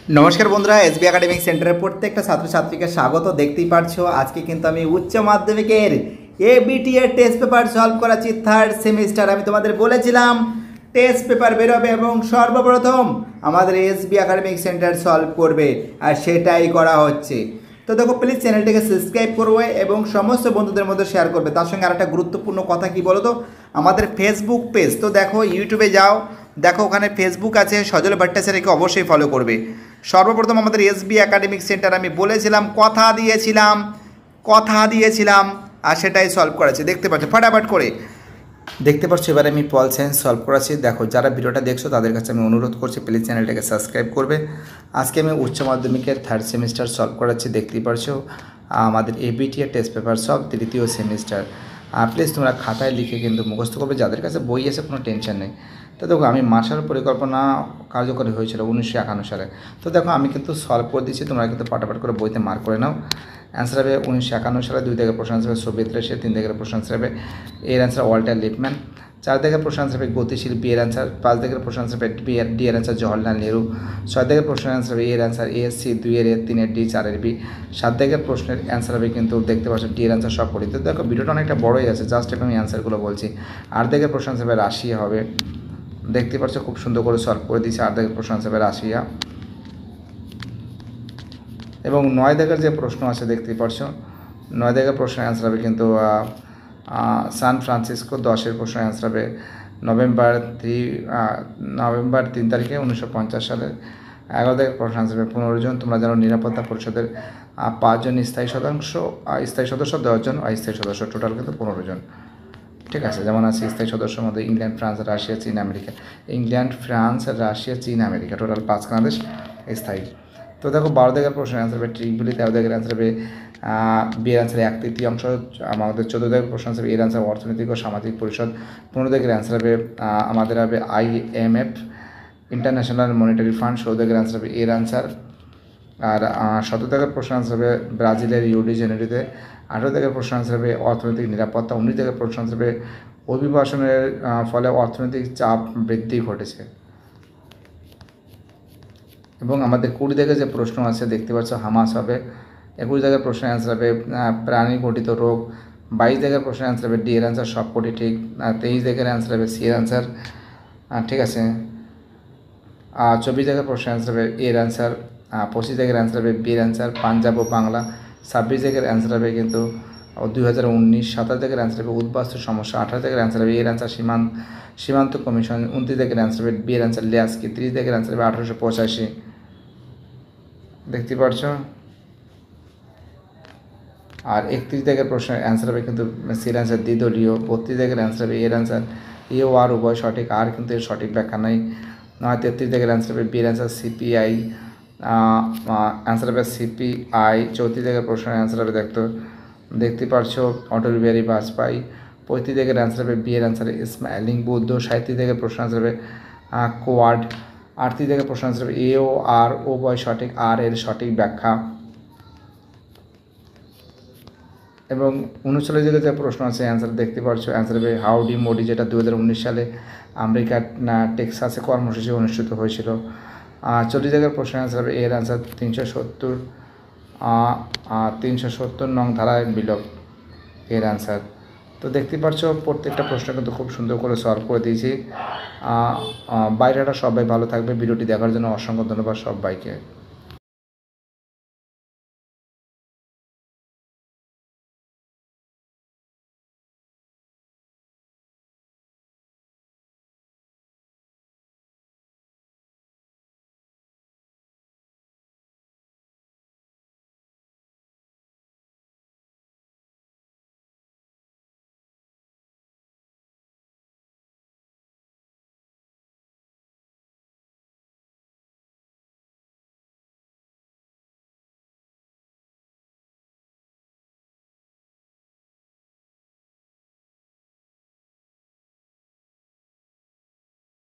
নমস্কার বন্ধুরা, SB academic সেন্টারের প্রত্যেকটা ছাত্রছাত্রীকে স্বাগত। দেখতেই পারছো আজকে কিন্তু আমি উচ্চ মাধ্যমিকের এবিটি এর টেস্ট পেপার সলভ করাচ্ছি। থার্ড সেমিস্টার আমি তোমাদের বলেছিলাম টেস্ট পেপার বেরোবে এবং সর্বপ্রথম আমাদের এসবি একাডেমিক সেন্টার সলভ করবে, আর সেটাই করা হচ্ছে। তো দেখো, প্লিজ চ্যানেলটিকে সাবস্ক্রাইব করবে এবং সমস্ত বন্ধুদের মধ্যে শেয়ার করবে। তার সঙ্গে আরেকটা গুরুত্বপূর্ণ কথা কি বলো তো, আমাদের ফেসবুক পেজ, তো দেখো ইউটিউবে যাও, দেখো ওখানে ফেসবুক আছে, সজল ভট্টাচার্যকে অবশ্যই ফলো করবে। সর্বপ্রথম আমাদের এসবি একাডেমিক সেন্টার আমি বলেছিলাম, কথা দিয়েছিলাম আর সেটাই সলভ করেছে। দেখতে পাচ্ছ ফটাফট করে দেখতে পাচ্ছ। এবার আমি পল সায়েন্স সলভ করাচ্ছি। দেখো, যারা ভিডিওটা দেখছো তাদের কাছে আমি অনুরোধ করছি প্লিজ চ্যানেলটাকে সাবস্ক্রাইব করবে। আজকে আমি উচ্চ মাধ্যমিকের থার্ড সেমিস্টার সলভ করাচ্ছি। দেখতেই পারছো আমাদের এবিটি এর টেস্ট পেপার সব তৃতীয় সেমিস্টার। প্লিজ তোমরা খাতায় লিখে কিন্তু মুখস্থ করবে, যাদের কাছে বই আছে কোনো টেনশন নেই। তো দেখো, আমি মার্শাল পরিকল্পনা কার্যকরী হয়েছিল 1951 সালে। তো দেখো, আমি কিন্তু সলভ করে দিচ্ছি, তোমরা কিন্তু পাটাপাট করে বইতে মার্ক করে নাও। অ্যান্সার হবে 1951 সালে। 2 দাগের প্রশ্ন আনসার হবে সোভিয়েত রাশিয়া। 3 দাগের প্রশ্ন আনসার হবে এর অ্যান্সার ওয়াল্টার লিপম্যান। 4 দাগের প্রশ্ন আনসার হবে গতিশীল, বি এর অ্যান্সার। 5 দাগের প্রশ্ন আনসার হবে ডি এর অ্যান্সার জওহরলাল নেহরু। 6 দাগের প্রশ্নের অ্যান্সার হবে এর অ্যান্সার এ, সি 2 এর এ, 3 এর ডি, 4 এর বি। 7 দাগের প্রশ্নের অ্যান্সার হবে কিন্তু দেখতে পাচ্ছ ডি এর অ্যান্সার সব করি। তো দেখো, ভিডিওটা অনেকটা বড়ই আছে, জাস্ট আমি অ্যান্সারগুলো বলছি। 8 দাগের প্রশ্ন আনসার হবে রাশিয়া হবে। দেখতে পাচ্ছ খুব সুন্দর করে সলভ করে দিয়েছি। 8 দাগের প্রশ্ন আনসার হবে রাশিয়া। এবং 9 দাগের যে প্রশ্ন আছে দেখতেই পাচ্ছ, 9 দাগের প্রশ্নের অ্যান্সার হবে কিন্তু সান ফ্রান্সিসকো। 10-এর প্রশ্নের অ্যান্সার হবে নভেম্বর 3 তারিখে 1950 সালে। 11 দাগের প্রশ্ন আনসার হবে 15 জন। তোমরা জানো নিরাপত্তা পরিষদের 5 জন স্থায়ী সদস্য, 10 জন অস্থায়ী সদস্য, টোটাল কিন্তু 15 জন। ঠিক আছে, যেমন আছে স্থায়ী সদস্যের মধ্যে ইংল্যান্ড, ফ্রান্স, রাশিয়া, চীন, আমেরিকা। ইংল্যান্ড, ফ্রান্স, রাশিয়া, চীন, আমেরিকা, টোটাল 5খানা দেশ স্থায়ী। তো দেখো, 12 দাগের প্রশ্নের অ্যান্সার হবে ট্রিপলি। 13 দাগের অ্যান্সার হবে বি এর অ্যান্সার 1/3। আমাদের 14 দাগের প্রশ্ন আনসার এর অ্যান্সার অর্থনৈতিক ও সামাজিক পরিষদ। 15 দাগের অ্যান্সার হবে আমাদের হবে IMF, ইন্টারন্যাশনাল মনিটারি ফান্ড। 16 দাগের অ্যান্সার হবে এর অ্যান্সার। আর 17 দাগের প্রশ্ন আনসার হবে ব্রাজিলের রিও ডি জেনেরিওতে। 18 দাগের প্রশ্ন আনসার হবে অর্থনৈতিক নিরাপত্তা। 19 দাগের প্রশ্ন আনসার হবে অভিবাসনের ফলে অর্থনৈতিক চাপ বৃদ্ধি ঘটেছে। এবং আমাদের 20 দাগের যে প্রশ্ন আছে দেখতে পাচ্ছ হামাস হবে। 21 দাগের প্রশ্নের অ্যান্সার হবে প্রাণী ঘটিত রোগ। 22 দাগের প্রশ্নের অ্যান্সার হবে ডি এর অ্যান্সার সবকটি ঠিক। 23 দাগের অ্যান্সার হবে সি এর অ্যান্সার। ঠিক আছে। 24 দাগের প্রশ্নের অ্যান্সার হবে এর অ্যান্সার। 25 দাগের অ্যান্সার হবে বি এর অ্যান্সার পাঞ্জাব ও বাংলা। 26 দাগের অ্যান্সার হবে কিন্তু 2019। 27 দাগের অ্যান্সার হবে উদ্বাস্তু সমস্যা। 28 দাগের অ্যান্সার হবে এর অ্যান্সার সীমান্ত কমিশন। 29 দাগের অ্যান্সার হবে বি এর অ্যান্সার লেয়াস্কি। 30 দাগের অ্যান্সার হবে 1885। দেখতে পাচ্ছ। আর 31 দাগের প্রশ্নের অ্যান্সার হবে কিন্তু সির অ্যান্সার দ্বিদলীয়। 32 দাগের অ্যান্সার হবে এর অ্যান্সার এ ও আর উভয় সঠিক, আর কিন্তু এর সঠিক ব্যাখ্যা নেই। 33 দাগের অ্যান্সার হবে বি এর অ্যান্সার সিপিআই, অ্যান্সার হবে সিপিআই। 34 দাগের প্রশ্নের অ্যান্সার হবে দেখতে পাচ্ছ অটল বিহারী বাজপেয়ী। 35 দাগের অ্যান্সার হবে বি এর অ্যান্সার স্মাইলিং বুদ্ধ। 37 দাগের প্রশ্ন অ্যান্সার হবে কোয়াড। 38 দাগের প্রশ্ন অ্যান্সার হবে এ ও আর উভয় সঠিক, আর এর সঠিক ব্যাখ্যা। এবং 39 দাগের যে প্রশ্ন আছে অ্যান্সার দেখতে পাচ্ছ, অ্যান্সার হবে হাউডি মোডি, যেটা 2019 সালে আমেরিকার টেক্সাসে কর্মসূচি অনুষ্ঠিত হয়েছিল। 40 দাগের প্রশ্নের অ্যান্সার হবে এর অ্যান্সার 370 নং ধারায় বিলোপ, এর অ্যান্সার। তো দেখতে পাচ্ছ প্রত্যেকটা প্রশ্ন কিন্তু খুব সুন্দর করে সলভ করে দিয়েছি। বাইরেটা সবাই ভালো থাকবে। ভিডিওটি দেখার জন্য অসংখ্য ধন্যবাদ সবাইকে।